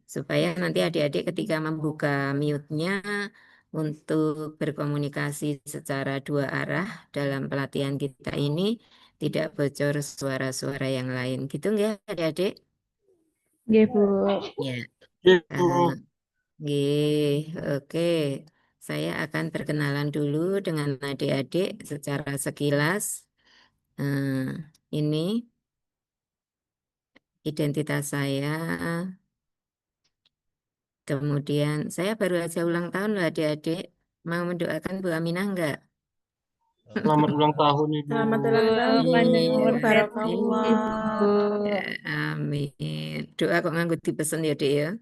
supaya nanti adik-adik ketika membuka mute-nya untuk berkomunikasi secara dua arah dalam pelatihan kita ini tidak bocor suara-suara yang lain. Gitu nggak adik-adik? Nggih, Bu. Ya. Ibu. Oke. Saya akan perkenalan dulu dengan adik-adik secara sekilas. Ini identitas saya. Kemudian saya baru aja ulang tahun loh adik-adik. Mau mendoakan Bu Aminah enggak? Selamat ulang tahun Ibu. Selamat ulang tahun, Bu. Panjang umur, Barakallah. Ya, amin. Doa kok nganggo dipesen ya, Dek ya.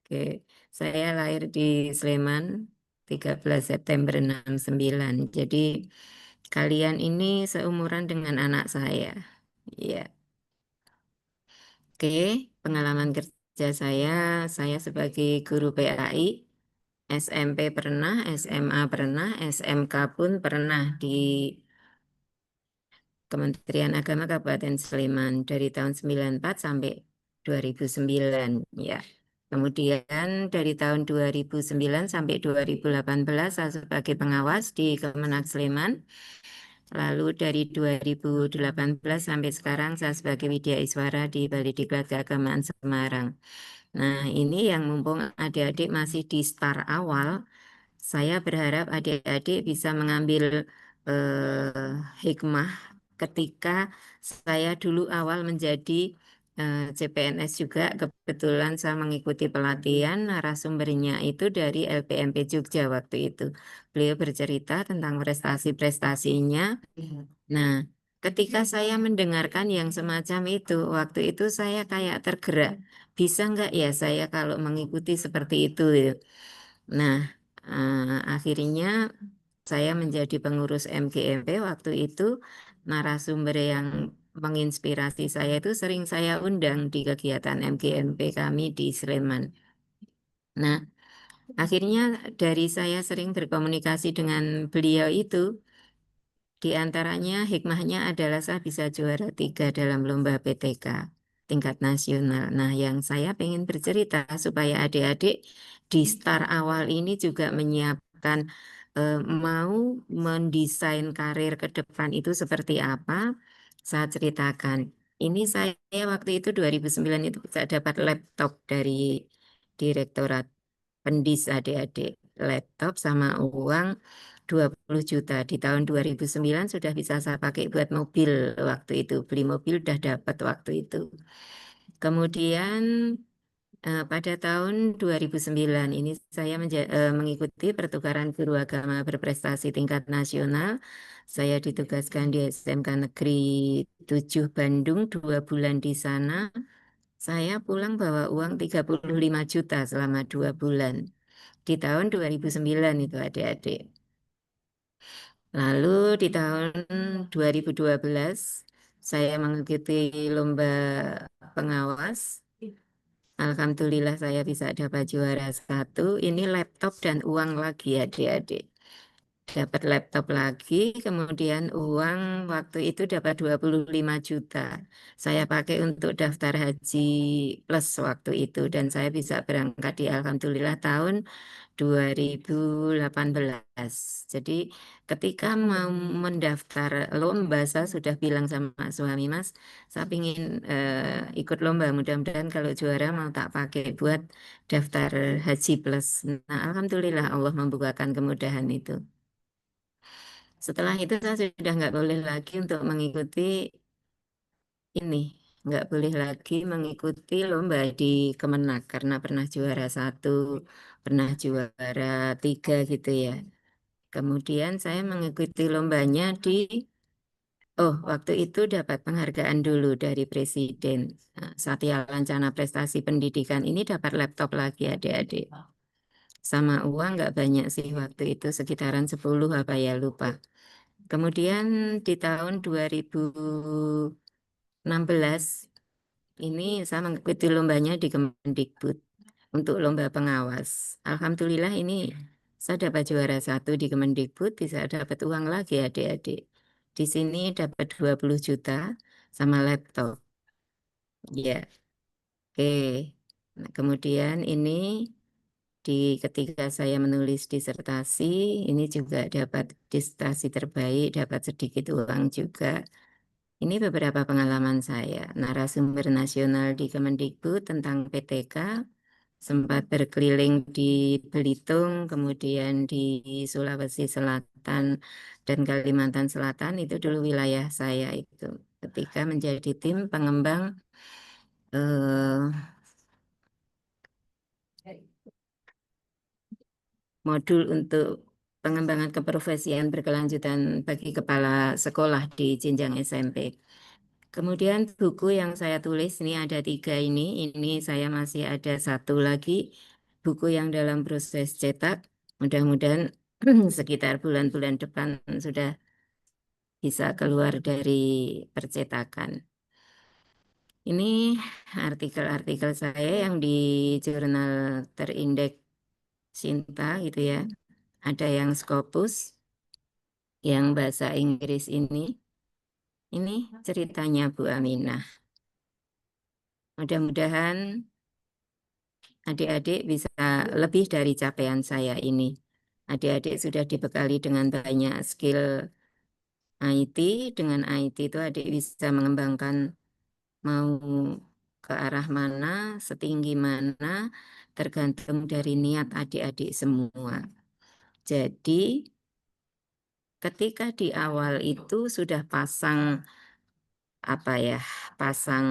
Oke, saya lahir di Sleman 13 September 69. Jadi kalian ini seumuran dengan anak saya. Ya. Oke, pengalaman kerja saya sebagai guru PAI, SMP pernah, SMA pernah, SMK pun pernah di Kementerian Agama Kabupaten Sleman dari tahun 94 sampai 2009 ya. Kemudian dari tahun 2009 sampai 2018 saya sebagai pengawas di Kemenak Sleman. Lalu dari 2018 sampai sekarang saya sebagai Widya Iswara di Balediklat Keagamaan Semarang. Nah, ini yang mumpung adik-adik masih di start awal, saya berharap adik-adik bisa mengambil hikmah ketika saya dulu awal menjadi CPNS juga. Kebetulan saya mengikuti pelatihan, narasumbernya itu dari LPMP Jogja waktu itu. Beliau bercerita tentang prestasi-prestasinya. Nah, ketika saya mendengarkan yang semacam itu, waktu itu saya kayak tergerak. Bisa nggak ya saya kalau mengikuti seperti itu, ya? Nah, akhirnya saya menjadi pengurus MGMP waktu itu. Narasumber yang menginspirasi saya itu sering saya undang di kegiatan MGMP kami di Sleman. Nah, akhirnya dari saya sering berkomunikasi dengan beliau itu, di antaranya hikmahnya adalah saya bisa juara 3 dalam lomba PTK tingkat nasional. Nah, yang saya pengen bercerita supaya adik-adik di start awal ini juga menyiapkan mau mendesain karir ke depan itu seperti apa, saya ceritakan. Ini saya waktu itu 2009 itu bisa dapat laptop dari Direktorat Pendis adik-adik, laptop sama uang 20 juta. Di tahun 2009 sudah bisa saya pakai buat mobil waktu itu. Beli mobil udah dapat waktu itu. Kemudian pada tahun 2009 ini saya mengikuti pertukaran guru agama berprestasi tingkat nasional. Saya ditugaskan di SMK Negeri 7 Bandung 2 bulan di sana. Saya pulang bawa uang 35 juta selama 2 bulan. Di tahun 2009 itu adik-adik. Lalu di tahun 2012 saya mengikuti lomba pengawas. Alhamdulillah saya bisa dapat juara 1. Ini laptop dan uang lagi adik-adik. Dapat laptop lagi, kemudian uang waktu itu dapat 25 juta. Saya pakai untuk daftar haji plus waktu itu dan saya bisa berangkat di Alhamdulillah tahun 2018. Jadi ketika mau mendaftar lomba, saya sudah bilang sama suami, Mas, saya ingin ikut lomba. Mudah-mudahan kalau juara mau tak pakai buat daftar haji plus. Nah, Alhamdulillah Allah membukakan kemudahan itu. Setelah itu saya sudah nggak boleh lagi untuk mengikuti ini, nggak boleh lagi mengikuti lomba di Kemenak karena pernah juara 1, pernah juara 3 gitu ya. Kemudian saya mengikuti lombanya waktu itu dapat penghargaan dulu dari Presiden. Nah, Satya Lancana Prestasi Pendidikan ini dapat laptop lagi adik-adik. Sama uang nggak banyak sih waktu itu, sekitaran 10 apa ya lupa. Kemudian di tahun 2016 ini saya mengikuti lombanya di Kemendikbud untuk lomba pengawas. Alhamdulillah ini saya dapat juara 1 di Kemendikbud, bisa dapat uang lagi adik-adik. Di sini dapat 20 juta sama laptop. Ya, oke. Nah, kemudian ini ketika saya menulis disertasi, ini juga dapat disertasi terbaik, dapat sedikit uang juga. Ini beberapa pengalaman saya. Narasumber nasional di Kemendikbud tentang PTK, sempat berkeliling di Belitung, kemudian di Sulawesi Selatan dan Kalimantan Selatan, itu dulu wilayah saya itu. Ketika menjadi tim pengembang eh, modul untuk pengembangan keprofesian berkelanjutan bagi kepala sekolah di jenjang SMP. Kemudian buku yang saya tulis ini ada 3 ini saya masih ada 1 lagi buku yang dalam proses cetak. Mudah-mudahan sekitar bulan-bulan depan sudah bisa keluar dari percetakan. Ini artikel-artikel saya yang di jurnal terindeks Sinta gitu ya. Ada yang Scopus, yang bahasa Inggris ini. Ini ceritanya Bu Aminah. Mudah-mudahan adik-adik bisa lebih dari capaian saya ini. Adik-adik sudah dibekali dengan banyak skill IT. Dengan IT itu adik bisa mengembangkan mau ke arah mana, setinggi mana, tergantung dari niat adik-adik semua. Jadi ketika di awal itu sudah pasang pasang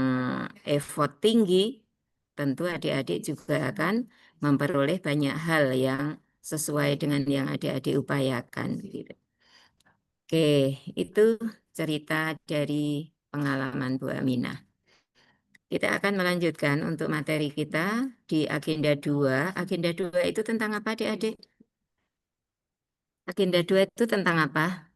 effort tinggi, tentu adik-adik juga akan memperoleh banyak hal yang sesuai dengan yang adik-adik upayakan. Gitu. Oke, itu cerita dari pengalaman Bu Aminah. Kita akan melanjutkan untuk materi kita di agenda 2. Agenda 2 itu tentang apa, adik-adik? Agenda 2 itu tentang apa?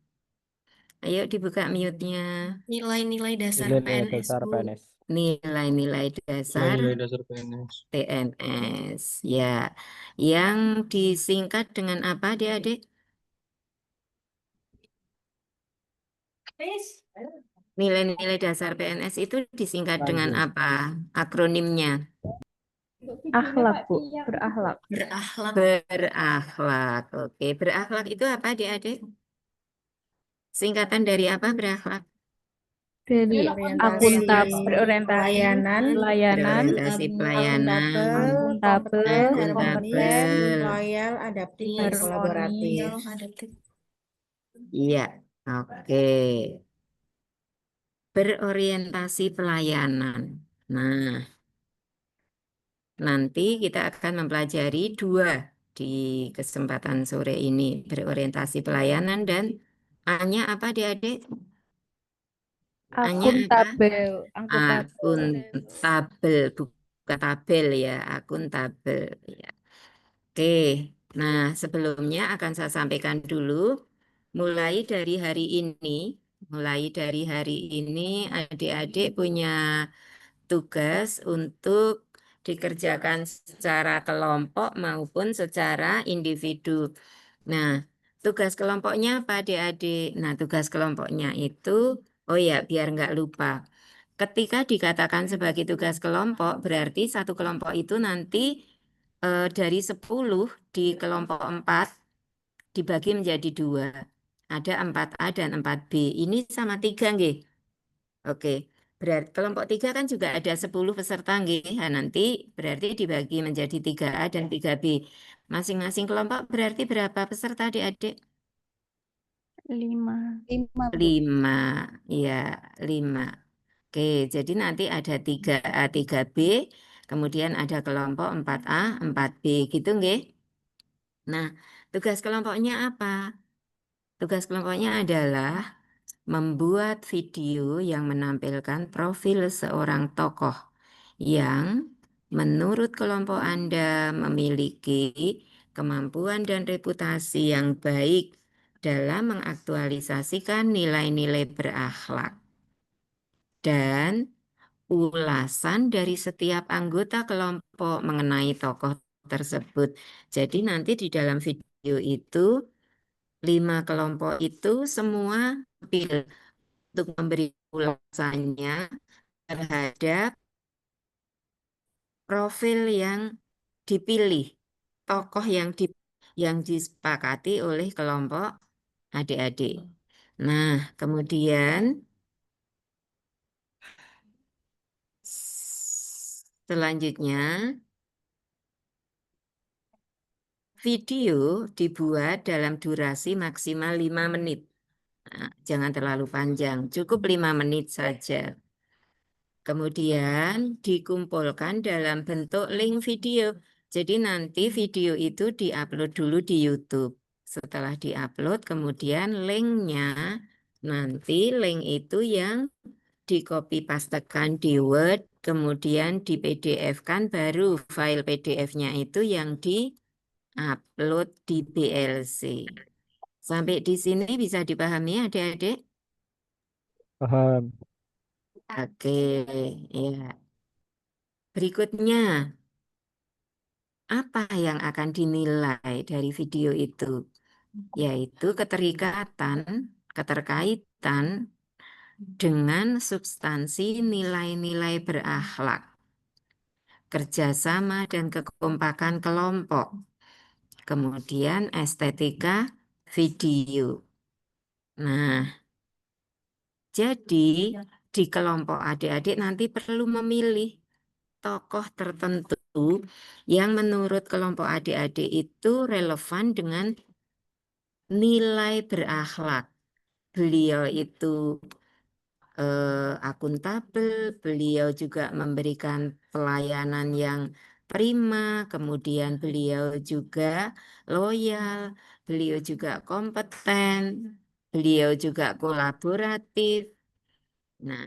Ayo dibuka mute-nya. Nilai-nilai dasar Nilai PNS, dasar Bu. PNS. Nilai-nilai dasar Nilai dasar PNS. PNS. Ya, yang disingkat dengan apa, adik-adik? Nilai-nilai dasar PNS itu disingkat dengan Lanjut. apa? Akronimnya. Akhlak, Bu. Berakhlak. Berakhlak. Berakhlak. Oke, berakhlak itu apa, adik-adik? Singkatan dari apa berakhlak? Dari berorientasi pelayanan, pelayanan, Berorientasi pelayanan, akuntabel, kompeten, loyal, adaptif, dan harmoni. kolaboratif. Adaptif. Iya, oke. Berorientasi pelayanan. Nah, nanti kita akan mempelajari 2 di kesempatan sore ini. Berorientasi pelayanan dan A-nya apa, adik-adik? A-nya apa? Akuntabel, bukan tabel ya, akuntabel. Ya. Oke, nah sebelumnya akan saya sampaikan dulu, mulai dari hari ini adik-adik punya tugas untuk dikerjakan secara kelompok maupun secara individu. Nah, tugas kelompoknya apa adik-adik? Nah, tugas kelompoknya itu, oh ya, biar nggak lupa. Ketika dikatakan sebagai tugas kelompok, berarti satu kelompok itu nanti dari 10 di kelompok 4 dibagi menjadi 2. Ada 4A dan 4B. Ini sama 3, nggih. Oke, berarti kelompok 3 kan juga ada 10 peserta, nggih. Nah, nanti berarti dibagi menjadi 3A dan 3B. Masing-masing kelompok berarti berapa peserta adik-adik? 5. 5, ya 5. Oke, jadi nanti ada 3A, 3B, kemudian ada kelompok 4A, 4B, gitu nggih? Nah, tugas kelompoknya apa? Tugas kelompoknya adalah membuat video yang menampilkan profil seorang tokoh yang menurut kelompok Anda memiliki kemampuan dan reputasi yang baik dalam mengaktualisasikan nilai-nilai berakhlak. Dan ulasan dari setiap anggota kelompok mengenai tokoh tersebut. Jadi nanti di dalam video itu 5 kelompok itu semua tampil untuk memberi ulasannya terhadap profil yang dipilih, tokoh yang disepakati oleh kelompok adik-adik. Nah, kemudian selanjutnya video dibuat dalam durasi maksimal 5 menit. Nah, jangan terlalu panjang, cukup 5 menit saja. Kemudian dikumpulkan dalam bentuk link video. Jadi nanti video itu diupload dulu di YouTube. Setelah diupload, kemudian nanti link itu yang di copy pastekan di Word, kemudian di PDF-kan, baru file PDF-nya itu yang di-upload di BLC. Sampai di sini bisa dipahami adik-adik? Paham. Oke, ya. Berikutnya, apa yang akan dinilai dari video itu? Yaitu keterkaitan dengan substansi nilai-nilai berakhlak, kerjasama dan kekompakan kelompok, kemudian estetika video. Nah, jadi di kelompok adik-adik nanti perlu memilih tokoh tertentu yang menurut kelompok adik-adik itu relevan dengan nilai berakhlak. Beliau itu akuntabel, beliau juga memberikan pelayanan yang prima, kemudian beliau juga loyal, beliau juga kompeten, beliau juga kolaboratif. Nah,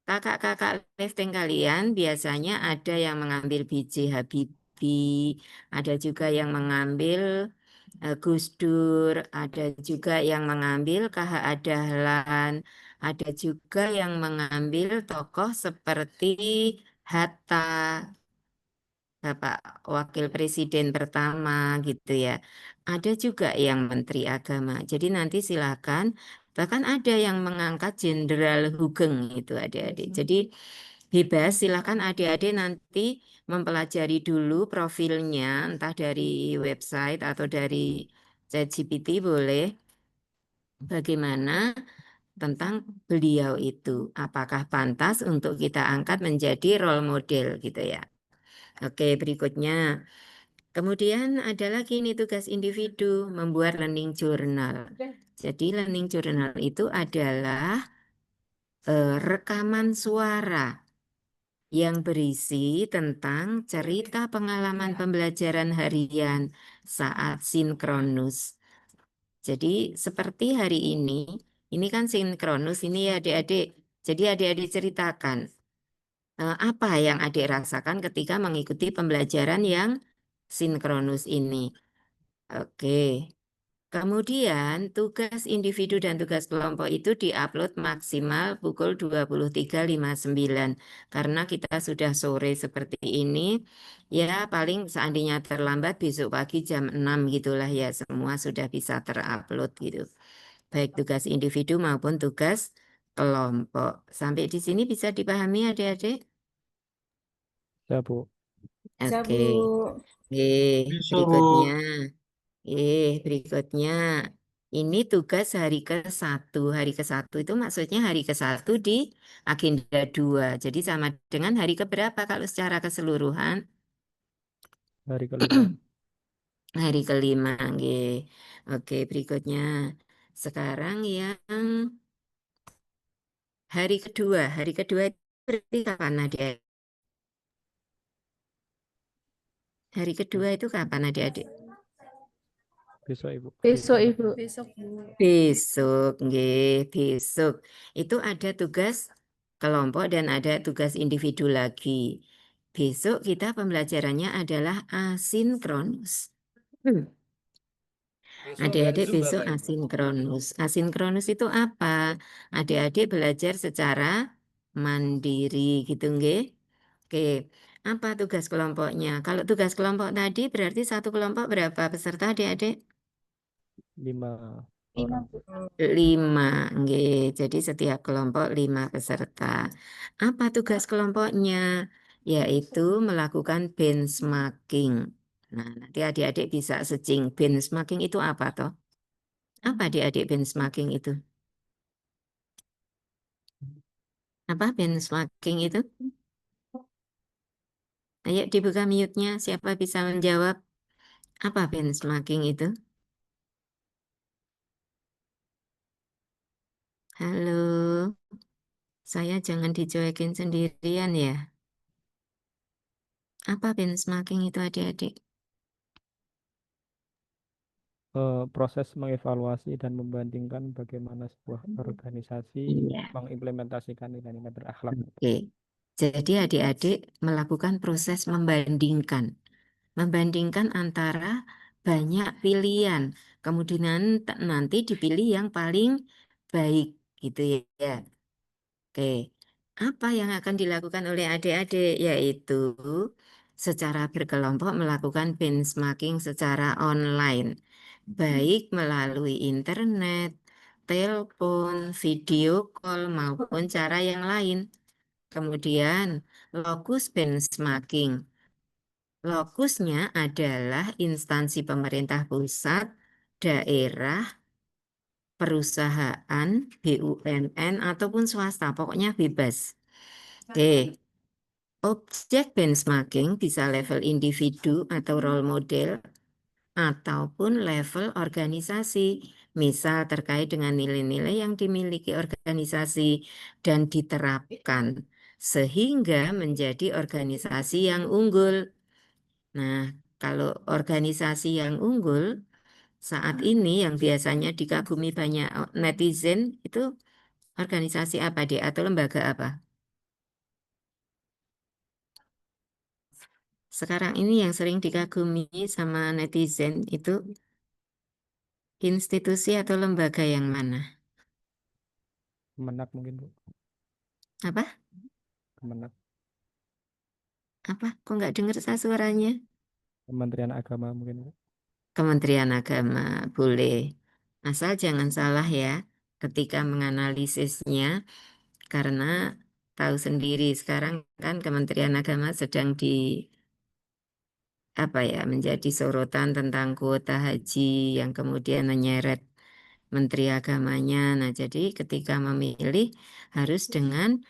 kakak-kakak lifting kalian biasanya ada yang mengambil B.J. Habibie, ada juga yang mengambil Gus Dur, ada juga yang mengambil K.H. Dahlan, ada juga yang mengambil tokoh seperti Hatta, Bapak Wakil Presiden pertama gitu ya. Ada juga yang Menteri Agama. Jadi nanti silakan, bahkan ada yang mengangkat Jenderal Hugeng itu adik-adik. Jadi bebas, silakan adik-adik nanti mempelajari dulu profilnya, entah dari website atau dari ChatGPT boleh. Bagaimana tentang beliau itu? Apakah pantas untuk kita angkat menjadi role model gitu ya? Oke, berikutnya. Kemudian ada lagi nih tugas individu membuat learning journal. Jadi learning journal itu adalah rekaman suara yang berisi tentang cerita pengalaman pembelajaran harian saat sinkronus. Jadi seperti hari ini kan sinkronus ini ya adik-adik. Jadi adik-adik ceritakan apa yang adik rasakan ketika mengikuti pembelajaran yang sinkronus ini. Oke. Kemudian tugas individu dan tugas kelompok itu diupload maksimal pukul 23.59 karena kita sudah sore seperti ini ya paling seandainya terlambat besok pagi jam 6 gitulah ya semua sudah bisa terupload gitu. Baik tugas individu maupun tugas kelompok. Sampai di sini bisa dipahami adik-adik? Ya, Bu. Bisa, Oke. Bu. Bisa, Bu. Berikutnya, ini tugas hari ke-1. Hari ke-1 itu maksudnya hari ke-1 di agenda 2. Jadi sama dengan hari keberapa kalau secara keseluruhan? Hari kelima. Hari kelima. Nggih. Oke, berikutnya. Sekarang yang hari kedua. Hari kedua itu berarti kapan adik? Hari kedua itu kapan adik-adik? Besok, Ibu. Besok, Ibu. Besok, Bu. Besok, nggih, besok. Itu ada tugas kelompok dan ada tugas individu lagi. Besok kita pembelajarannya adalah asinkronus. Adik-adik besok asinkronus. Asinkronus itu apa? Adik-adik belajar secara mandiri gitu, nggih? Oke. Apa tugas kelompoknya? Kalau tugas kelompok tadi berarti satu kelompok berapa peserta adik-adik? 5 5, orang. Bu. 5, nggih. Jadi setiap kelompok 5 peserta. Apa tugas kelompoknya? yaitu melakukan benchmarking. Nah, nanti adik-adik bisa searching benchmarking itu apa toh? Apa adik-adik benchmarking itu? Apa benchmarking itu? Ayo dibuka mute-nya, siapa bisa menjawab? Apa benchmarking itu? Halo, saya jangan dicuekin sendirian ya. Apa benchmarking itu adik-adik? Proses mengevaluasi dan membandingkan bagaimana sebuah organisasi Iya. mengimplementasikan nilai-nilai berakhlak. Oke. Jadi adik-adik melakukan proses membandingkan. Membandingkan antara banyak pilihan. Kemudian nanti dipilih yang paling baik gitu ya. Oke. Apa yang akan dilakukan oleh adik-adik yaitu secara berkelompok melakukan benchmarking secara online, baik melalui internet, telepon, video call maupun cara yang lain. Kemudian lokus benchmarking. Lokusnya adalah instansi pemerintah pusat, daerah, perusahaan, BUMN, ataupun swasta. Pokoknya bebas. Oke. Objek benchmarking bisa level individu atau role model, ataupun level organisasi. Misal terkait dengan nilai-nilai yang dimiliki organisasi dan diterapkan, sehingga menjadi organisasi yang unggul. Nah, kalau organisasi yang unggul saat ini yang biasanya dikagumi banyak netizen itu organisasi apa deh atau lembaga apa? Sekarang ini yang sering dikagumi sama netizen itu institusi atau lembaga yang mana? Kemenak mungkin Bu. Apa? Kemenak. Apa? Kok nggak dengar saya suaranya? Kementerian Agama mungkin Bu. Kementerian Agama boleh. Asal jangan salah ya ketika menganalisisnya karena tahu sendiri sekarang kan Kementerian Agama sedang menjadi sorotan tentang kuota haji yang kemudian menyeret Menteri Agamanya. Nah, jadi ketika memilih harus dengan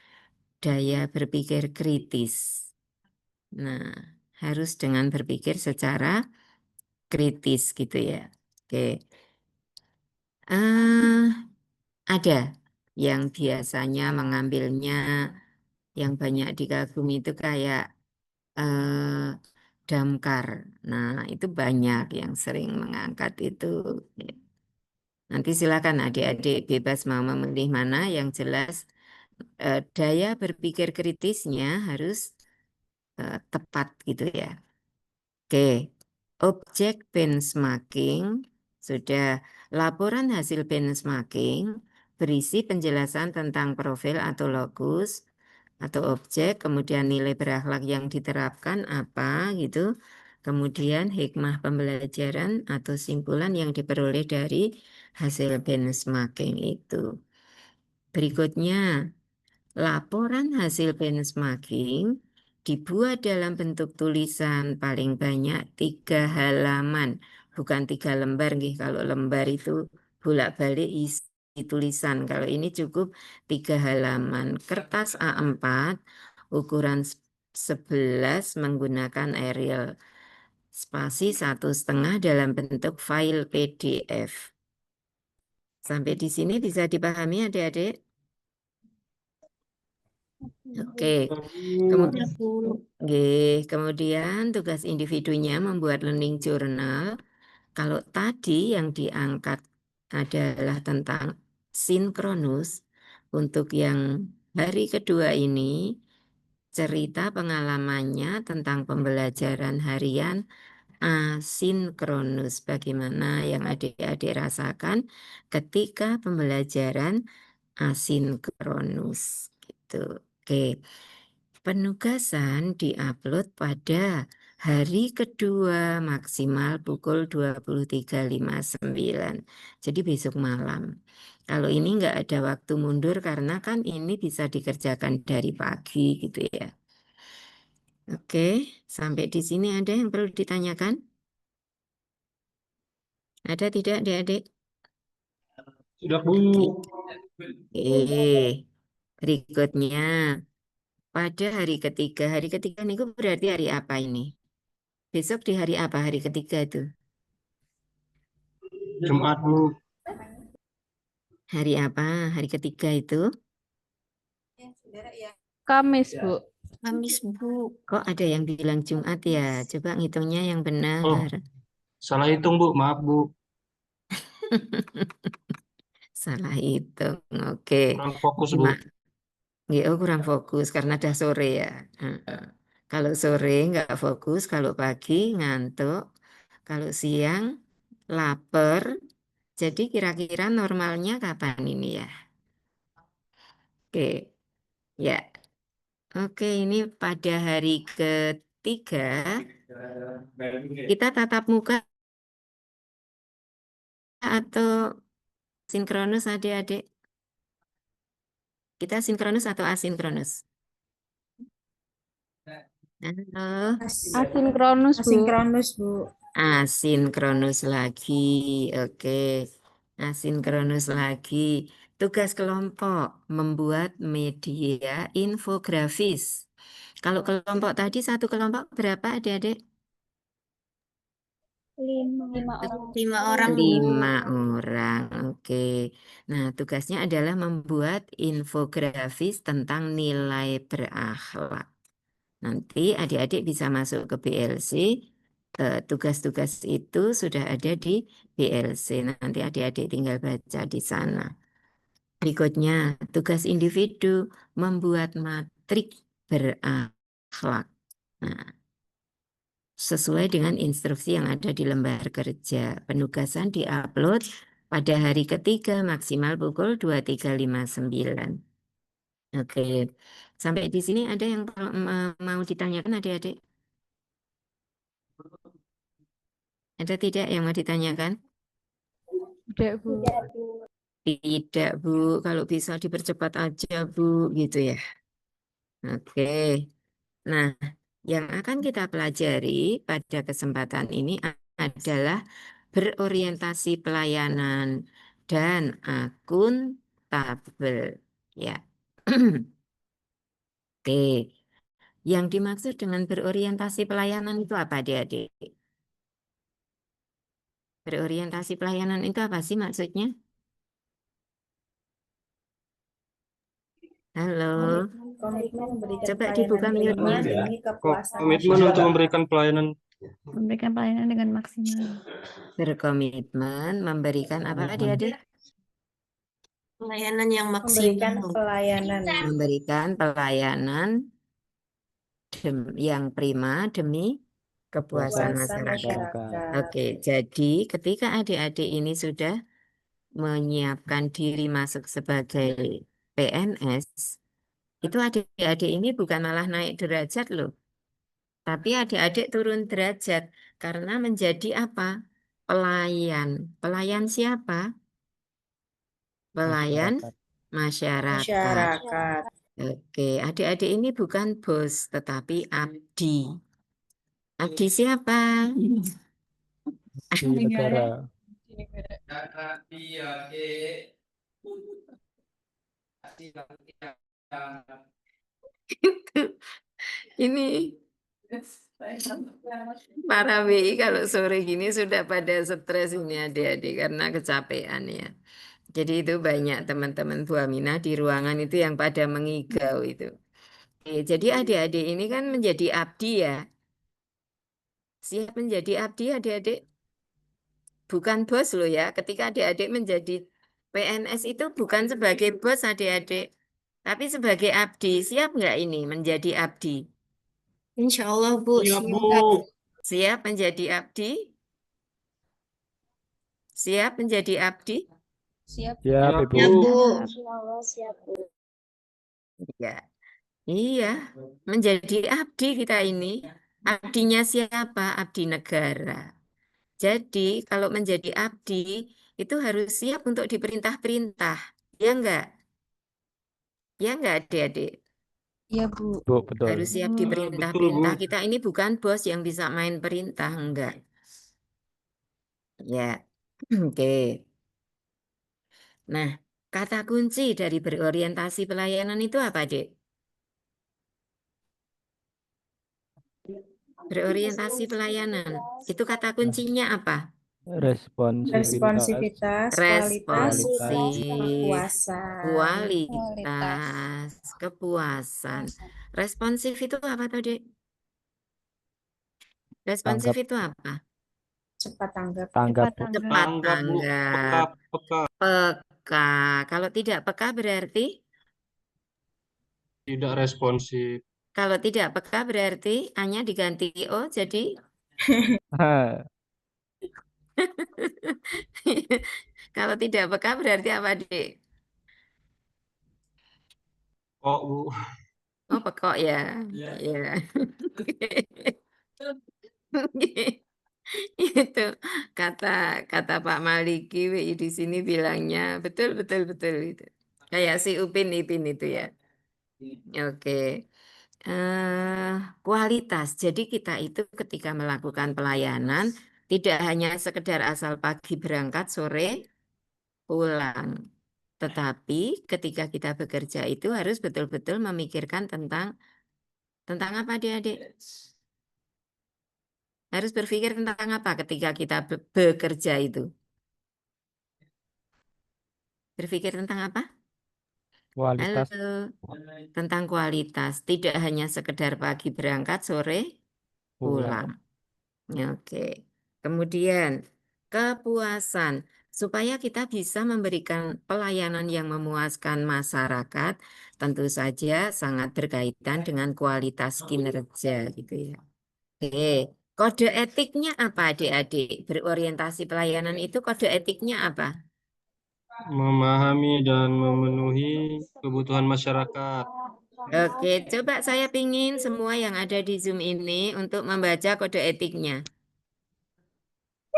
daya berpikir kritis. Nah, harus dengan berpikir secara kritis gitu ya. Oke. eh ada yang biasanya mengambilnya yang banyak dikagumi itu kayak eh, damkar. Nah, itu banyak yang sering mengangkat itu. Nanti silakan adik-adik bebas mau memilih mana yang jelas daya berpikir kritisnya harus tepat gitu ya. Oke, objek benchmarking sudah. Laporan hasil benchmarking berisi penjelasan tentang profil atau lokus atau objek, kemudian nilai berakhlak yang diterapkan apa gitu, kemudian hikmah pembelajaran atau simpulan yang diperoleh dari hasil benchmarking itu. Berikutnya, laporan hasil benchmarking dibuat dalam bentuk tulisan paling banyak 3 halaman, bukan 3 lembar. Kalau lembar itu bolak-balik isi tulisan. Kalau ini cukup 3 halaman. Kertas A4 ukuran 11 menggunakan Arial. Spasi 1,5 dalam bentuk file PDF. Sampai di sini bisa dipahami adik-adik? Oke, kemudian, kemudian tugas individunya membuat learning journal. Kalau tadi yang diangkat adalah tentang sinkronus, untuk yang hari kedua ini cerita pengalamannya tentang pembelajaran harian asinkronus. Bagaimana yang adik-adik rasakan ketika pembelajaran asinkronus gitu. Oke. Penugasan diupload pada hari kedua maksimal pukul 23.59. Jadi besok malam. Kalau ini nggak ada waktu mundur karena kan ini bisa dikerjakan dari pagi gitu ya. Oke, sampai di sini ada yang perlu ditanyakan? Ada tidak, adik-adik? Sudah, Bu. Oke, berikutnya. Pada hari ketiga itu berarti hari apa ini? Besok di hari apa hari ketiga itu? Jumat, Bu. Hari apa hari ketiga itu? Kamis, Bu. Kamis, Bu. Kok ada yang bilang Jumat ya? Coba ngitungnya yang Oh, benar. salah hitung, Bu. Maaf, Bu. Salah hitung. Oke. Kurang fokus, Bu. Cuma kurang fokus karena dah sore ya. Heeh. Kalau sore nggak fokus, kalau pagi ngantuk, kalau siang lapar. Jadi kira-kira normalnya kapan ini ya? Oke, ya. Oke, ini pada hari ketiga kita tatap muka atau sinkronus adik-adik? Kita sinkronus atau asinkronus? Halo, Asinkronus, Bu. Asinkronus, Bu. asinkronus lagi. Oke, asinkronus lagi. Tugas kelompok membuat media infografis. Kalau kelompok tadi satu kelompok berapa adik-adik? 5 orang, Bu. 5 orang, oke. Nah, tugasnya adalah membuat infografis tentang nilai berakhlak. Nanti adik-adik bisa masuk ke BLC. Tugas-tugas itu sudah ada di BLC. Nanti adik-adik tinggal baca di sana. Berikutnya, tugas individu membuat matrik berakhlak. Nah, sesuai dengan instruksi yang ada di lembar kerja. Penugasan diupload pada hari ketiga maksimal pukul 23.59. Oke, sampai di sini ada yang mau ditanyakan adik-adik? Ada tidak yang mau ditanyakan? Tidak, Bu. Tidak, Bu. Kalau bisa dipercepat aja, Bu. Gitu ya. Oke. Nah, yang akan kita pelajari pada kesempatan ini adalah berorientasi pelayanan dan akuntabel. Ya. Oke. Yang dimaksud dengan berorientasi pelayanan itu apa, adik-adik? Berorientasi pelayanan itu apa sih maksudnya? Halo. Komitmen memberikan Coba pelayanan dibuka dengan mute-nya. demi kepuasan Komitmen untuk memberikan pelayanan. Memberikan pelayanan dengan maksimal. Berkomitmen memberikan apa, adik-adik? Pelayanan yang Memberikan maksimal. pelayanan. Memberikan pelayanan yang prima demi kepuasan masyarakat. Oke, jadi ketika adik-adik ini sudah menyiapkan diri masuk sebagai PNS, itu adik-adik ini bukan malah naik derajat loh, tapi adik-adik turun derajat karena menjadi apa? Pelayan. Pelayan siapa? Pelayan masyarakat. Oke, adik-adik ini bukan bos, tetapi abdi. Abdi siapa? Di negara. Ini para WI kalau sore gini sudah pada stres ini adik-adik karena kecapean ya. Jadi itu banyak teman-teman Bu Aminah di ruangan itu yang pada mengigau itu. Jadi adik-adik ini kan menjadi abdi ya. Siap menjadi abdi adik-adik. Bukan bos loh ya. Ketika adik-adik menjadi PNS itu bukan sebagai bos adik-adik. Tapi sebagai abdi. Siap nggak ini menjadi abdi? Insya Allah, Bu. Iya, Bu. Siap menjadi abdi? Siap menjadi abdi? Siap. Ya, Siap, Ibu. Bu. Ya. Iya, menjadi abdi kita ini. Abdinya siapa? Abdi negara. Jadi kalau menjadi abdi itu harus siap untuk diperintah-perintah. Ya enggak? Ya enggak adik-adik? Iya, Bu. Bu, betul. Harus siap Betul, diperintah-perintah. Bu. Kita ini bukan bos yang bisa main perintah, enggak. Ya, oke. Nah, kata kunci dari berorientasi pelayanan itu apa, Dek? Berorientasi pelayanan. Itu kata kuncinya apa? Responsivitas, Responsivitas, kualitas, Responsif, kepuasan. kualitas, kepuasan. Responsif itu apa tuh, Dek? Responsif tanggap, itu apa? Cepat tanggap. tanggap, Bu. Cepat Cepat Tanggap, Bu. Peka, tanggap, peka. peka. Kalau tidak peka berarti? Tidak responsif. Kalau tidak peka berarti hanya diganti O jadi kalau tidak peka berarti apa, Dek? Kok, Bu. Oh, pekok ya. Ya. Itu kata kata Pak Maliki di sini bilangnya betul betul betul itu. Kayak si Upin Ipin itu ya. Oke. Kualitas. Jadi kita itu ketika melakukan pelayanan tidak hanya sekedar asal pagi berangkat sore pulang. Tetapi ketika kita bekerja itu harus betul-betul memikirkan tentang apa, adik-adik? Harus berpikir tentang apa ketika kita bekerja itu? Berpikir tentang apa? kualitas, Halo, tentang kualitas. Tidak hanya sekedar pagi berangkat, sore pulang. pulang. Oke. Kemudian kepuasan. Supaya kita bisa memberikan pelayanan yang memuaskan masyarakat, tentu saja sangat berkaitan dengan kualitas kinerja gitu ya. Oke. Kode etiknya apa, adik-adik? Berorientasi pelayanan itu kode etiknya apa? Memahami dan memenuhi kebutuhan masyarakat. Oke, coba saya pingin semua yang ada di Zoom ini untuk membaca kode etiknya.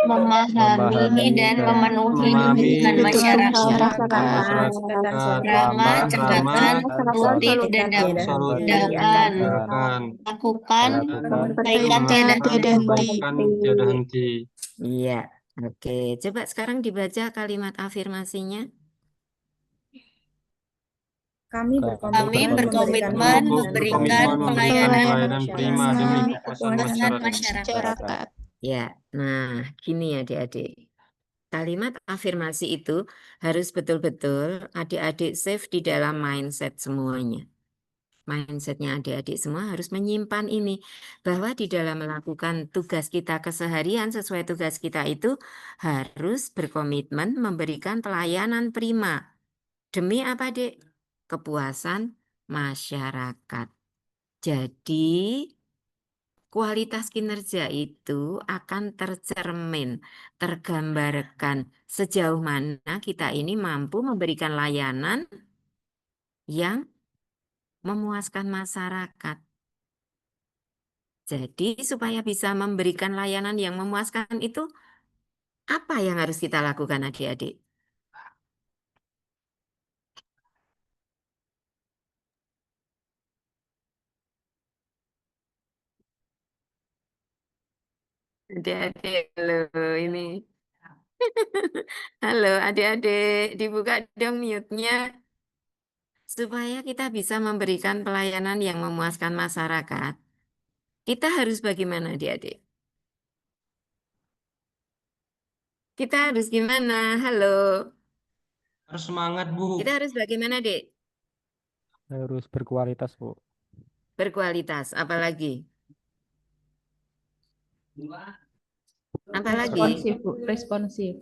Memahami dan memenuhi Memahami kebutuhan masyarakat. kebutuhan masyarakat. Ramah, cekatan, tertib, dan Solutif, damai. menegakkan, Lakukan Melakukan kebaikan tiada henti. kebaikan tiada henti. Iya, oke. Coba sekarang dibaca kalimat afirmasinya. Kami Kami berkomitmen memberikan pelayanan prima demi kepuasan kepuasan masyarakat. masyarakat. Ya, nah gini adik-adik. Kalimat afirmasi itu harus betul-betul adik-adik save di dalam mindset semuanya. Mindsetnya adik-adik semua harus menyimpan ini. Bahwa di dalam melakukan tugas kita keseharian sesuai tugas kita itu harus berkomitmen memberikan pelayanan prima. Demi apa, Dek? Kepuasan masyarakat. Jadi kualitas kinerja itu akan tercermin, tergambarkan sejauh mana kita ini mampu memberikan layanan yang memuaskan masyarakat. Jadi supaya bisa memberikan layanan yang memuaskan itu, apa yang harus kita lakukan adik-adik? Adik-adik, halo ini. Halo adik-adik, dibuka dong mute-nya. Supaya kita bisa memberikan pelayanan yang memuaskan masyarakat, kita harus bagaimana adik-adik? Kita harus gimana? Halo, Harus semangat, Bu. kita harus bagaimana, Dek? harus berkualitas, Bu. Berkualitas, apalagi? Apalagi? Responsif, Bu. Responsif.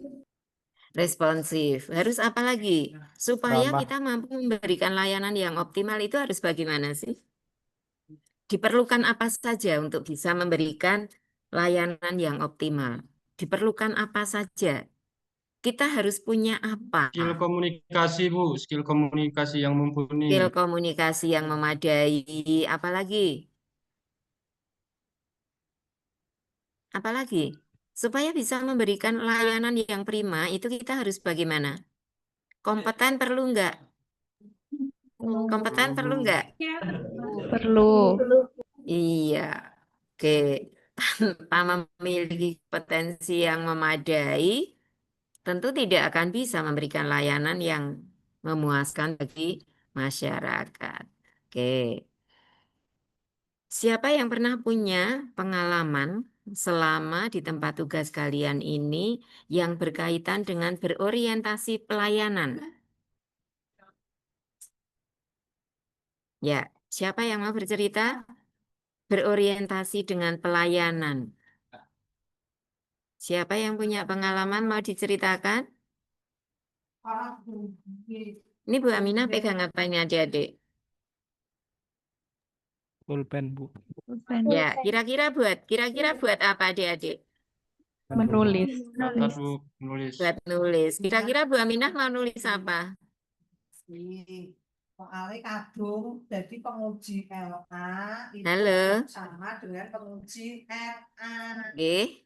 Responsif. Harus apa lagi? Supaya Ramah. kita mampu memberikan layanan yang optimal itu harus bagaimana sih? Diperlukan apa saja untuk bisa memberikan layanan yang optimal? Diperlukan apa saja? Kita harus punya apa? Skill komunikasi, Bu. Skill komunikasi yang mumpuni. Skill komunikasi yang memadai, apalagi? Apalagi? Supaya bisa memberikan layanan yang prima, itu kita harus bagaimana? Kompeten perlu enggak? Kompeten perlu enggak? Perlu. Iya, oke. Tanpa memiliki potensi yang memadai, tentu tidak akan bisa memberikan layanan yang memuaskan bagi masyarakat. Oke. Siapa yang pernah punya pengalaman selama di tempat tugas kalian ini yang berkaitan dengan berorientasi pelayanan? Ya, siapa yang mau bercerita? Berorientasi dengan pelayanan. Siapa yang punya pengalaman mau diceritakan? Ini Bu Aminah pegang apa ini adik-adik? Pulpen, Bu. Pulpen. Ya, kira-kira buat apa adik-adik? Menulis. Catat, Bu, nulis. Buat nulis. Kira-kira Bu Aminah mau nulis apa? Soalnya kadung jadi penguji LA itu Halo. sama dengan penguji LA. Oke.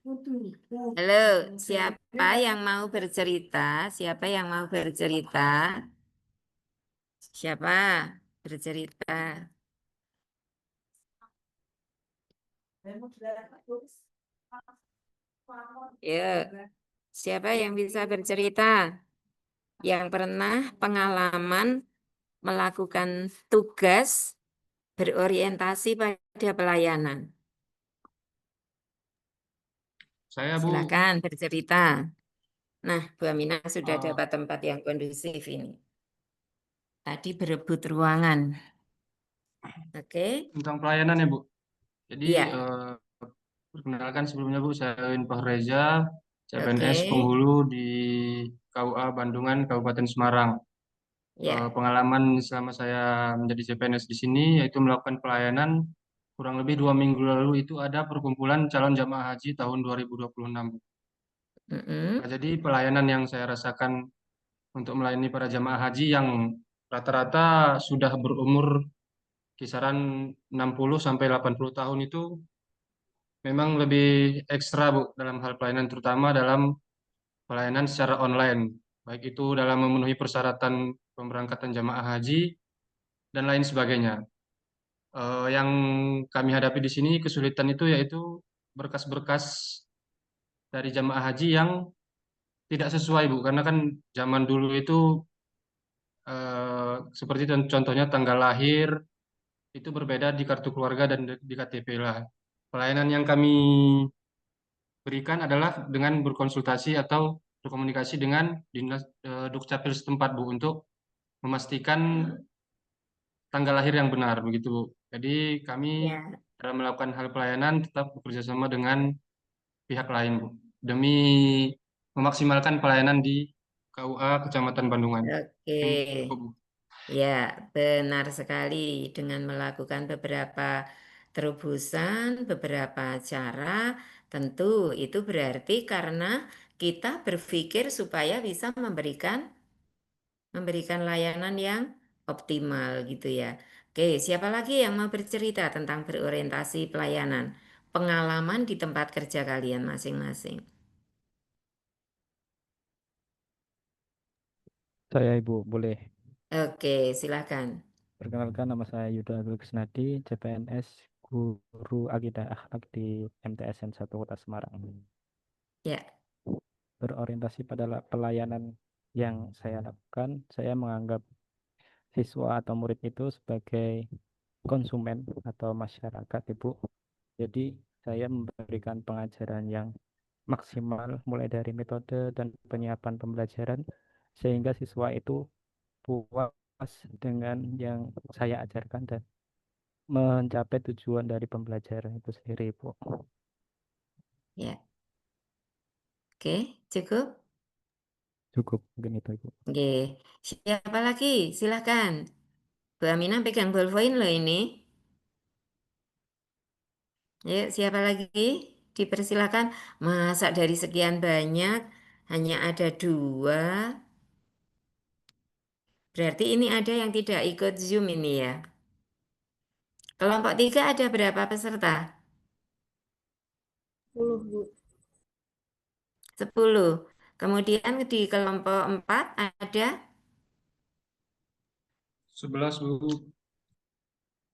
Halo, siapa yang mau bercerita? Siapa yang mau bercerita? Siapa bercerita? Ya, siapa yang bisa bercerita? Yang pernah pengalaman melakukan tugas berorientasi pada pelayanan. Saya, Bu, Silakan bercerita. Nah, Bu Aminah sudah eh, dapat tempat yang kondusif ini. Tadi berebut ruangan. Oke? tentang pelayanan ya, Bu. Jadi, Iya. perkenalkan sebelumnya, Bu, saya Infah Reza, CPNS Oke. penghulu di KUA Bandungan, Kabupaten Semarang. Ya. Pengalaman selama saya menjadi CPNS di sini, yaitu melakukan pelayanan kurang lebih 2 minggu lalu itu ada perkumpulan calon jamaah haji tahun 2026. Mm-mm. Nah, jadi pelayanan yang saya rasakan untuk melayani para jamaah haji yang rata-rata sudah berumur kisaran 60 sampai 80 tahun itu memang lebih ekstra, Bu, dalam hal pelayanan, terutama dalam pelayanan secara online, baik itu dalam memenuhi persyaratan pemberangkatan jamaah haji dan lain sebagainya. Yang kami hadapi di sini kesulitan itu yaitu berkas-berkas dari jamaah haji yang tidak sesuai, Bu, karena kan zaman dulu itu seperti contohnya tanggal lahir itu berbeda di kartu keluarga dan di KTP lah. Pelayanan yang kami berikan adalah dengan berkonsultasi atau berkomunikasi dengan dinas Dukcapil setempat, Bu, untuk memastikan tanggal lahir yang benar begitu, Bu. Jadi kami Ya. dalam melakukan hal pelayanan tetap bekerja sama dengan pihak lain, Bu, demi memaksimalkan pelayanan di KUA Kecamatan Bandungan. Oke. Mungkin cukup, Bu. Ya, benar sekali. Dengan melakukan beberapa terobosan, beberapa cara, tentu itu berarti karena kita berpikir supaya bisa memberikan layanan yang optimal gitu ya. Oke, siapa lagi yang mau bercerita tentang berorientasi pelayanan? Pengalaman di tempat kerja kalian masing-masing. Saya, Ibu, boleh. Oke, silakan. Perkenalkan, nama saya Yuda Abdul Kusnadi, CPNS Guru Akidah Akhlak di MTSN 1 Kota Semarang. Ya. Berorientasi pada pelayanan yang saya lakukan, saya menganggap siswa atau murid itu sebagai konsumen atau masyarakat, Ibu. Jadi saya memberikan pengajaran yang maksimal mulai dari metode dan penyiapan pembelajaran sehingga siswa itu puas dengan yang saya ajarkan dan mencapai tujuan dari pembelajaran itu sendiri, Bu. Ya. Oke, cukup? Cukup mungkin itu, Ibu. Oke, siapa lagi? Silakan. Bu Aminah pegang ballpoint loh ini. Ayo, siapa lagi? Dipersilakan. Masa dari sekian banyak hanya ada 2? Berarti ini ada yang tidak ikut Zoom ini ya. Kelompok 3 ada berapa peserta? 10, Bu. 10. Kemudian di kelompok 4 ada 11, Bu.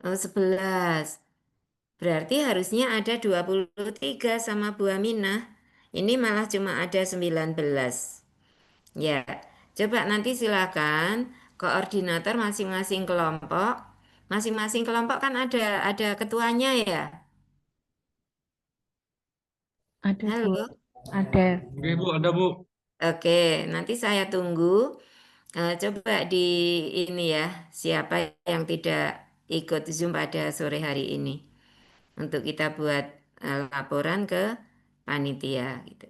Oh, 11. Berarti harusnya ada 23 sama Bu Aminah. Ini malah cuma ada 19. Ya, coba nanti silakan koordinator masing-masing kelompok. Masing-masing kelompok kan ada ketuanya ya. Ada, Bu. Halo. Ada. Oke Bu, ada Bu. Oke, nanti saya tunggu. Coba di ini ya, siapa yang tidak ikut Zoom pada sore hari ini untuk kita buat laporan ke panitia gitu.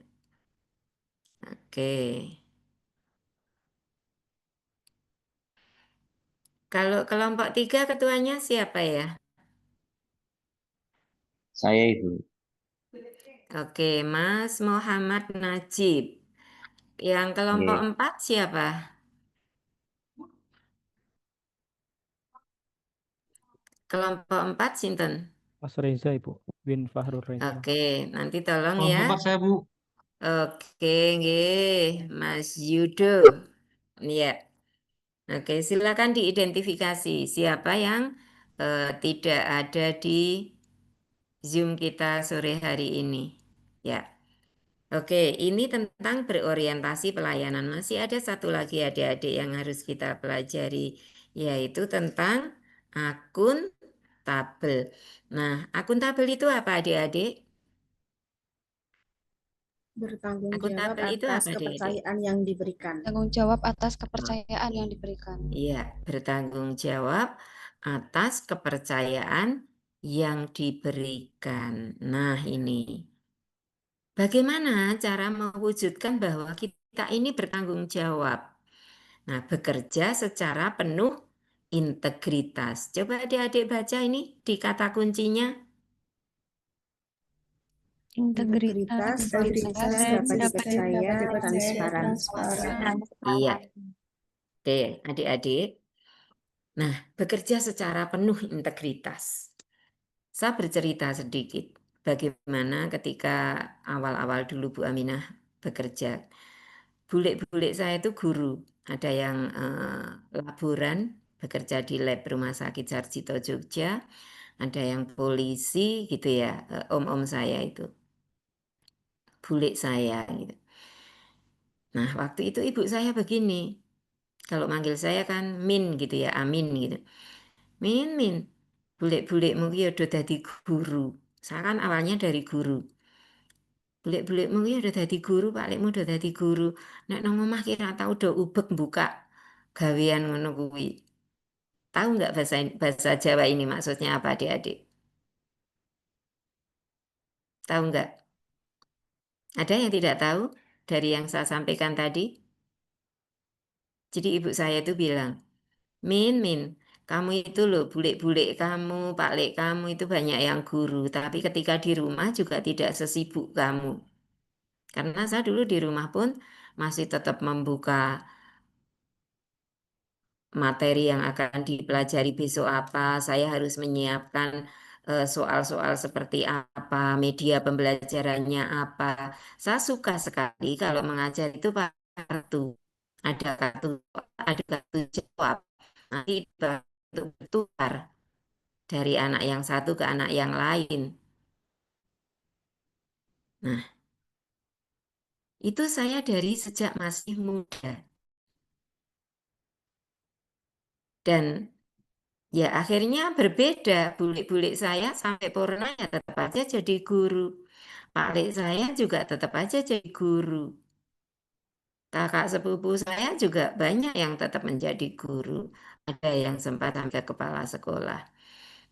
Oke. Kalau kelompok 3 ketuanya siapa ya? Saya Ibu. Oke, Mas Muhammad Najib. Yang kelompok Nggih. 4 siapa? Kelompok 4 Sinten? Mas Reza Ibu, Bin Fahrul Reza. Oke, nanti tolong Kelompok ya. 4 saya Bu. Oke, nggih, Mas Yudo. Iya. Oke, silakan diidentifikasi siapa yang tidak ada di Zoom kita sore hari ini. Ya. Oke, ini tentang berorientasi pelayanan. Masih ada satu lagi adik-adik yang harus kita pelajari, yaitu tentang akuntabel. Nah, akuntabel itu apa adik-adik? Bertanggung jawab Akuntabel itu atas apa adik-adik? kepercayaan yang diberikan. Tanggung jawab atas kepercayaan yang diberikan. Iya, bertanggung jawab atas kepercayaan yang diberikan. Nah, ini. Bagaimana cara mewujudkan bahwa kita ini bertanggung jawab? Nah, bekerja secara penuh integritas. Coba adik-adik baca ini di kata kuncinya. Integritas, integritas dapat dipercaya, transparan. Iya. Oke, adik-adik. Nah, bekerja secara penuh integritas. Saya bercerita sedikit bagaimana ketika awal-awal dulu Bu Aminah bekerja. Bule-bule saya itu guru, ada yang laboran bekerja di lab Rumah Sakit Sarjito Jogja, ada yang polisi gitu ya, om-om saya itu, bule saya gitu. Nah, waktu itu ibu saya begini, kalau manggil saya kan Min gitu ya, Amin gitu. Min, bule-bulekmu ki udah dadi guru. Saya kan awalnya dari guru. Bule-bulekmu ki udah dadi guru, palikmu udah dadi guru. Nek nang omah kira tau udah ubek buka gawean ngono kuwi. Tahu nggak bahasa Jawa ini maksudnya apa adik-adik? Tahu nggak? Ada yang tidak tahu dari yang saya sampaikan tadi? Jadi ibu saya itu bilang, Min, kamu itu loh, bule-bule kamu, paklek kamu itu banyak yang guru, tapi ketika di rumah juga tidak sesibuk kamu. Karena saya dulu di rumah pun masih tetap membuka materi yang akan dipelajari besok apa, saya harus menyiapkan soal-soal seperti apa, media pembelajarannya apa. Saya suka sekali kalau mengajar itu pakai kartu. Ada kartu jawab. Nanti untuk bertukar dari anak yang satu ke anak yang lain. Nah, itu saya dari sejak masih muda. Dan ya akhirnya berbeda. Bulik-bulik saya sampai purna ya tetap aja jadi guru. Pak saya juga tetap aja jadi guru. Kakak sepupu saya juga banyak yang tetap menjadi guru. Ada yang sempat sampai kepala sekolah.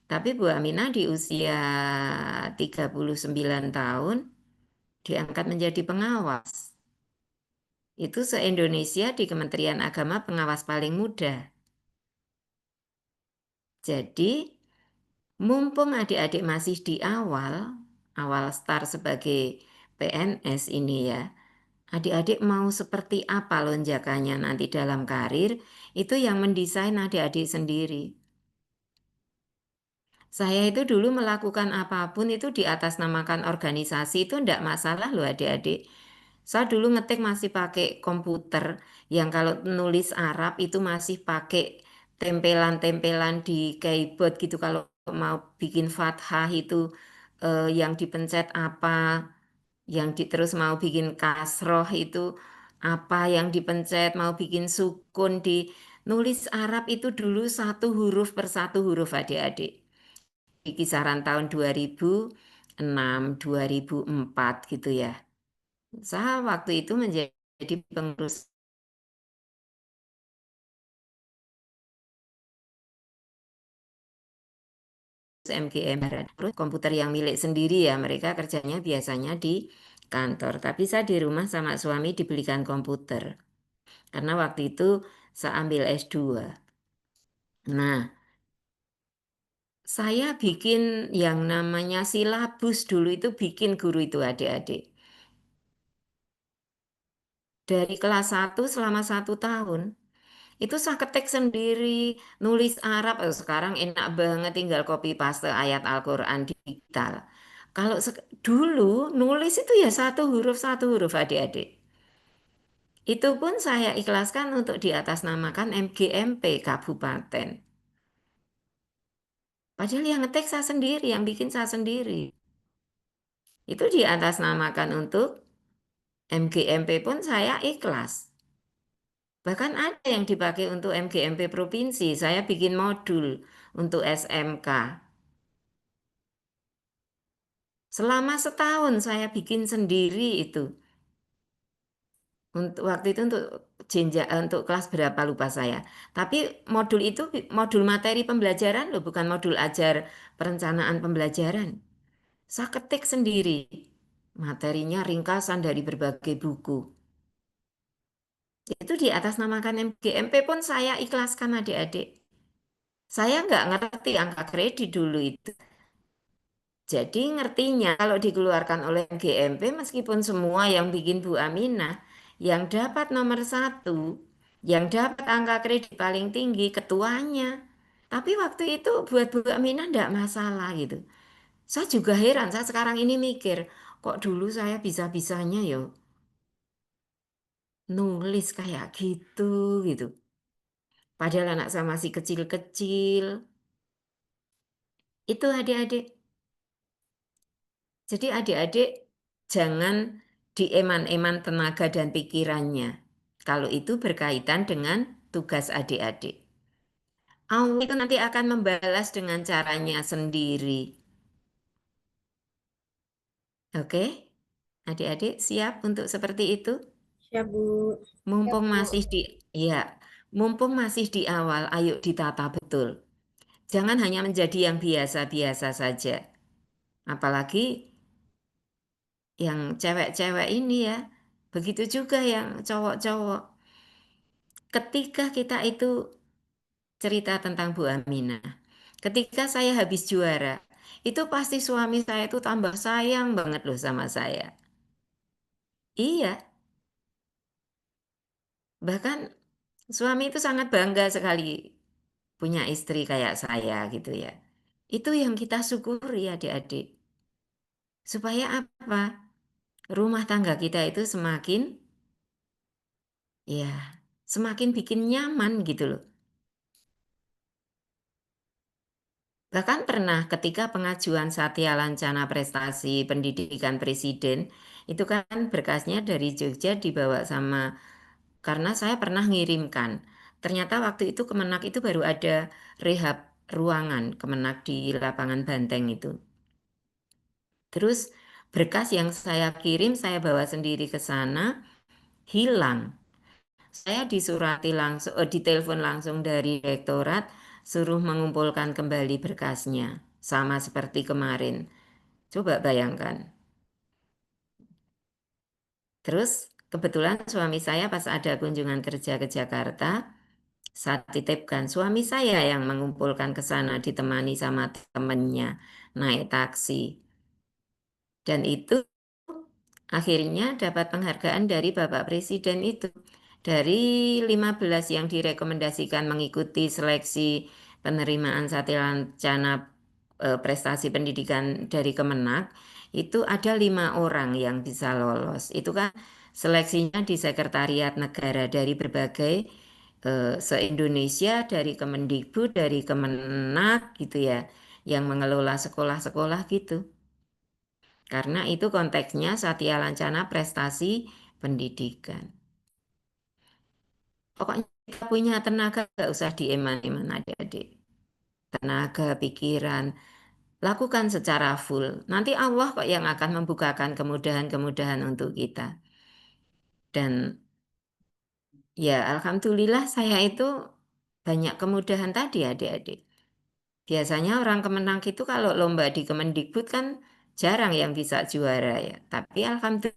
Tapi Bu Aminah di usia 39 tahun diangkat menjadi pengawas. Itu se-Indonesia di Kementerian Agama pengawas paling muda. Jadi mumpung adik-adik masih di awal start sebagai PNS ini ya, adik-adik mau seperti apa lonjakannya nanti dalam karir, itu yang mendesain adik-adik sendiri. Saya itu dulu melakukan apapun itu di atas namakan organisasi itu enggak masalah loh adik-adik. Saya dulu ngetik masih pakai komputer, yang kalau nulis Arab itu masih pakai tempelan-tempelan di keyboard gitu. Kalau mau bikin fathah itu yang dipencet apa, terus mau bikin kasroh itu apa yang dipencet, mau bikin sukun di nulis Arab itu dulu satu huruf per satu huruf adik-adik. Di kisaran tahun 2006, 2004 gitu ya. Saya waktu itu menjadi pengurus MGM. Terus komputer yang milik sendiri ya, mereka kerjanya biasanya di kantor. Tapi saya di rumah sama suami dibelikan komputer. Karena waktu itu saya ambil S2. Nah, saya bikin yang namanya silabus dulu itu bikin guru itu adik-adik. Dari kelas 1 selama 1 tahun. Itu saya ketik sendiri, nulis Arab. Sekarang enak banget tinggal copy paste ayat Al-Quran digital. Kalau dulu nulis itu ya satu huruf adik-adik. Itu pun saya ikhlaskan untuk diatasnamakan MGMP Kabupaten. Padahal yang ngetik saya sendiri, yang bikin saya sendiri. Itu diatasnamakan untuk MGMP pun saya ikhlas. Bahkan ada yang dipakai untuk MGMP provinsi. Saya bikin modul untuk SMK. Selama setahun saya bikin sendiri itu. Untuk waktu itu untuk kelas berapa lupa saya. Tapi modul itu modul materi pembelajaran loh, bukan modul ajar perencanaan pembelajaran. Saya ketik sendiri. Materinya ringkasan dari berbagai buku. Itu di atas namakan MGMP pun saya ikhlaskan adik-adik. Saya nggak ngerti angka kredit dulu itu. Jadi ngertinya kalau dikeluarkan oleh GMP meskipun semua yang bikin Bu Aminah, yang dapat nomor 1, yang dapat angka kredit paling tinggi ketuanya. Tapi waktu itu buat Bu Aminah enggak masalah gitu. Saya juga heran, saya sekarang ini mikir, kok dulu saya bisa-bisanya yo nulis kayak gitu gitu. Padahal anak saya masih kecil-kecil. Itu adik-adik. Jadi adik-adik jangan dieman-eman tenaga dan pikirannya. Kalau itu berkaitan dengan tugas adik-adik. Allah itu nanti akan membalas dengan caranya sendiri. Oke? Adik-adik siap untuk seperti itu? Ya, Bu. Mumpung masih mumpung masih di awal, ayo ditata betul. Jangan hanya menjadi yang biasa-biasa saja. Apalagi yang cewek-cewek ini ya. Begitu juga yang cowok-cowok. Ketika kita itu cerita tentang Bu Aminah, ketika saya habis juara, itu pasti suami saya itu tambah sayang banget loh sama saya. Iya, bahkan suami itu sangat bangga sekali punya istri kayak saya gitu ya. Itu yang kita syukuri adik-adik. Supaya apa? Rumah tangga kita itu semakin bikin nyaman gitu loh. Bahkan pernah ketika pengajuan Satya Lancana Prestasi Pendidikan Presiden, itu kan berkasnya dari Jogja dibawa karena saya pernah ngirimkan. Ternyata waktu itu Kemenak itu baru ada rehab ruangan Kemenak di lapangan Banteng itu. Terus berkas yang saya kirim, saya bawa sendiri ke sana, hilang. Saya ditelepon langsung dari rektorat, suruh mengumpulkan kembali berkasnya, sama seperti kemarin. Coba bayangkan. Terus kebetulan suami saya pas ada kunjungan kerja ke Jakarta, saya titipkan suami saya yang mengumpulkan ke sana ditemani sama temennya naik taksi. Dan itu akhirnya dapat penghargaan dari Bapak Presiden itu. Dari 15 yang direkomendasikan mengikuti seleksi penerimaan Satya Lancana prestasi pendidikan dari Kemenak, itu ada 5 orang yang bisa lolos. Itu kan seleksinya di Sekretariat Negara dari berbagai se-Indonesia, dari Kemendikbud, dari Kemenak gitu ya, yang mengelola sekolah-sekolah gitu. Karena itu konteksnya Satya Lancana prestasi pendidikan. Pokoknya kita punya tenaga, gak usah dieman-eman adik-adik. Tenaga, pikiran, lakukan secara full. Nanti Allah kok yang akan membukakan kemudahan-kemudahan untuk kita. Dan ya alhamdulillah saya itu banyak kemudahan tadi adik-adik. Biasanya orang Kemenang itu kalau lomba di Kemendikbud kan jarang yang bisa juara ya. Tapi alhamdulillah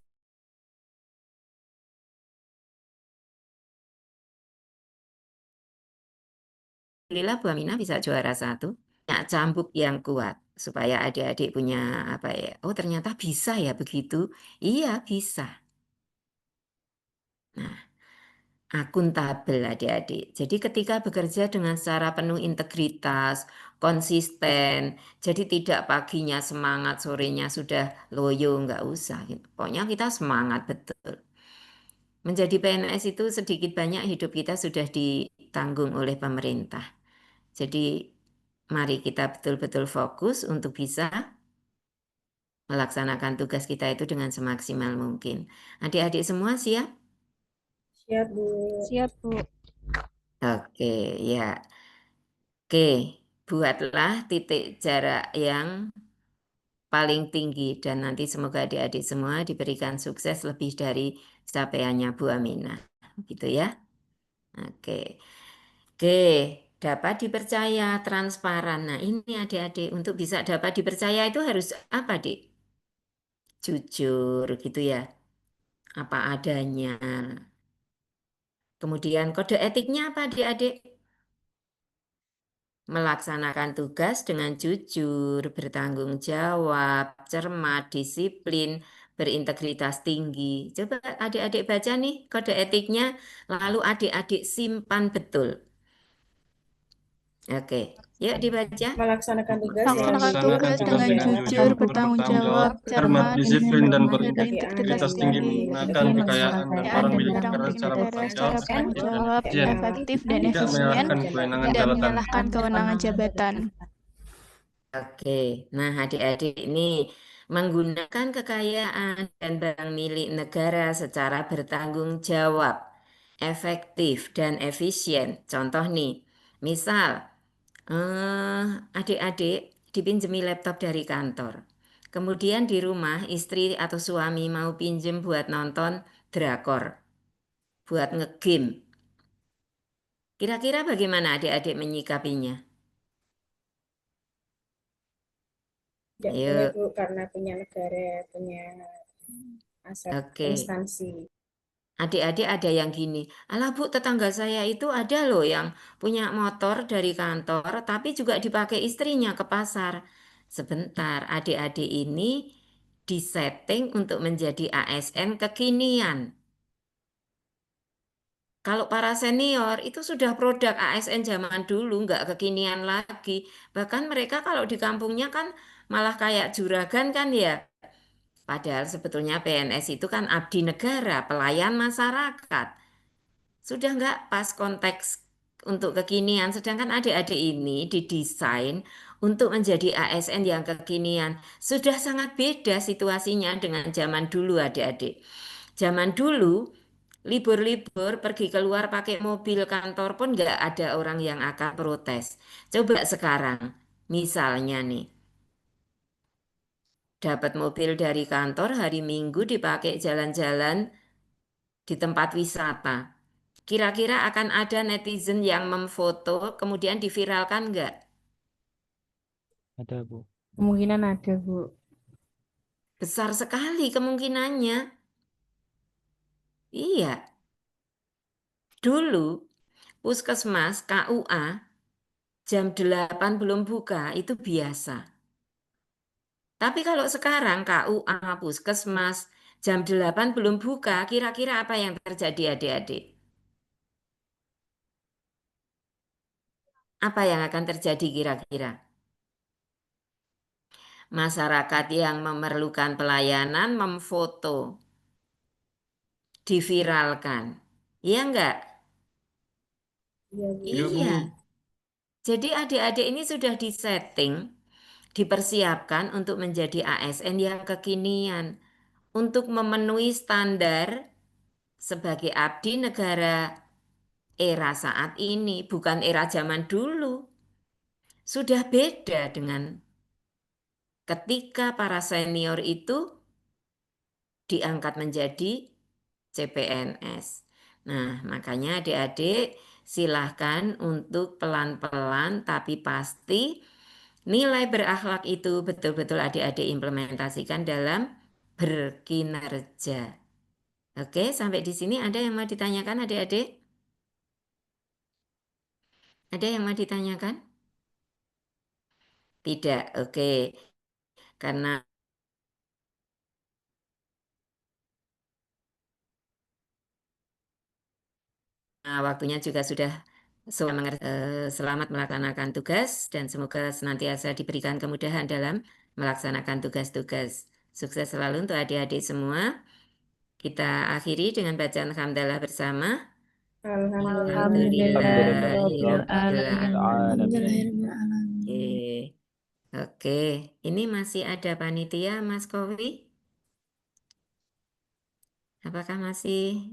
Bu Aminah bisa juara 1. Punya cambuk yang kuat supaya adik-adik punya apa ya. Oh ternyata bisa ya begitu. Iya bisa. Nah, akuntabel adik-adik. Jadi ketika bekerja dengan secara penuh integritas, konsisten, jadi tidak paginya semangat, sorenya sudah loyo, nggak usah. Pokoknya kita semangat betul. Menjadi PNS itu sedikit banyak hidup kita sudah ditanggung oleh pemerintah. Jadi mari kita betul-betul fokus untuk bisa melaksanakan tugas kita itu dengan semaksimal mungkin. Adik-adik semua siap? Siap, Bu. Siap, Bu. Oke, ya. Oke, buatlah titik jarak yang paling tinggi dan nanti semoga adik-adik semua diberikan sukses lebih dari capaiannya Bu Aminah. Gitu ya. Oke. Oke, dapat dipercaya, transparan. Nah, ini adik-adik untuk bisa dapat dipercaya itu harus apa, Dik? Jujur gitu ya. Apa adanya. Kemudian kode etiknya apa, adik-adik? Melaksanakan tugas dengan jujur, bertanggung jawab, cermat, disiplin, berintegritas tinggi. Coba adik-adik baca nih kode etiknya, lalu adik-adik simpan betul. Oke, yuk dibaca. Melaksanakan tugas Melaksanakan jujur, tugas dengan bertanggung jujur, bertanggung jawab, cermat, cermat, disiplin, dan berintegritas berintegritas tinggi, tinggi, menggunakan kekayaan dan barang milik negara secara bertanggung jawab, efektif dan tidak efisien, menyalahkan kewenangan tidak jabatan. menyalahkan kewenangan jabatan. Oke, nah adik-adik ini menggunakan kekayaan dan barang milik negara secara bertanggung jawab, efektif dan efisien. Contoh nih, misal adik-adik dipinjemi laptop dari kantor. Kemudian di rumah istri atau suami mau pinjem buat nonton drakor, buat ngegame. Kira-kira bagaimana adik-adik menyikapinya? Tidak Ayo. boleh, Bu, karena punya negara, punya aset Oke. instansi. Adik-adik ada yang gini, alah Bu tetangga saya itu ada loh yang punya motor dari kantor tapi juga dipakai istrinya ke pasar. Sebentar, adik-adik ini disetting untuk menjadi ASN kekinian. Kalau para senior itu sudah produk ASN zaman dulu, nggak kekinian lagi. Bahkan mereka kalau di kampungnya kan malah kayak juragan kan ya. Padahal sebetulnya PNS itu kan abdi negara, pelayan masyarakat. Sudah nggak pas konteks untuk kekinian, sedangkan adik-adik ini didesain untuk menjadi ASN yang kekinian. Sudah sangat beda situasinya dengan zaman dulu adik-adik. Zaman dulu, libur-libur pergi keluar pakai mobil kantor pun nggak ada orang yang akan protes. Coba sekarang, misalnya nih, dapat mobil dari kantor hari Minggu dipakai jalan-jalan di tempat wisata. Kira-kira akan ada netizen yang memfoto kemudian diviralkan enggak? Ada, Bu. Kemungkinan ada, Bu. Besar sekali kemungkinannya. Iya, dulu puskesmas KUA jam 8 belum buka itu biasa. Tapi kalau sekarang KUA puskesmas jam 8 belum buka, kira-kira apa yang terjadi adik-adik? Apa yang akan terjadi kira-kira? Masyarakat yang memerlukan pelayanan memfoto, diviralkan. Iya enggak? Iya, Bu. Iya, Bu. Iya. Jadi adik-adik ini sudah disetting dipersiapkan untuk menjadi ASN yang kekinian untuk memenuhi standar sebagai abdi negara era saat ini, bukan era zaman dulu. Sudah beda dengan ketika para senior itu diangkat menjadi CPNS. Nah, makanya adik-adik silahkan untuk pelan-pelan tapi pasti nilai berakhlak itu betul-betul adik-adik implementasikan dalam berkinerja. Oke, sampai di sini ada yang mau ditanyakan adik-adik? Ada yang mau ditanyakan? Tidak, oke. Karena waktunya juga sudah selamat melaksanakan tugas dan semoga senantiasa diberikan kemudahan dalam melaksanakan tugas-tugas. Sukses selalu untuk adik-adik semua. Kita akhiri dengan bacaan hamdalah bersama. Alhamdulillahirrahmanirrahim. Oke, ini masih ada panitia Mas Kowi? Apakah masih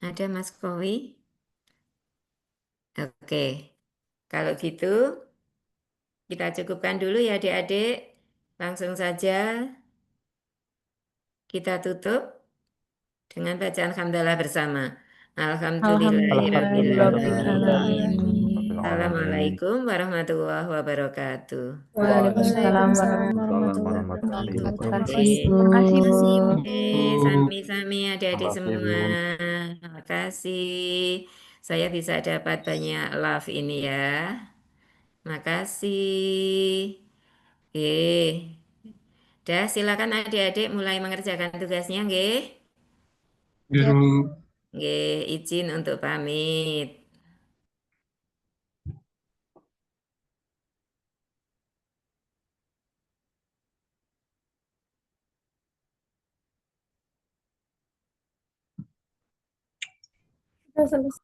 ada Mas Kowi? Oke, kalau gitu kita cukupkan dulu ya adik-adik. Langsung saja kita tutup dengan bacaan hamdalah bersama. Alhamdulillahirrahmanirrahim. Assalamualaikum warahmatullahi wabarakatuh. Waalaikumsalam warahmatullahi warahmatullahi wabarakatuh. wabarakatuh. Terima kasih, Bu. Sami-sami adik-adik semua. Terima kasih. Saya bisa dapat banyak love ini ya. Makasih. Dah, silakan adik-adik mulai mengerjakan tugasnya, nggih. Biru. Nggih, izin untuk pamit. Sudah selesai.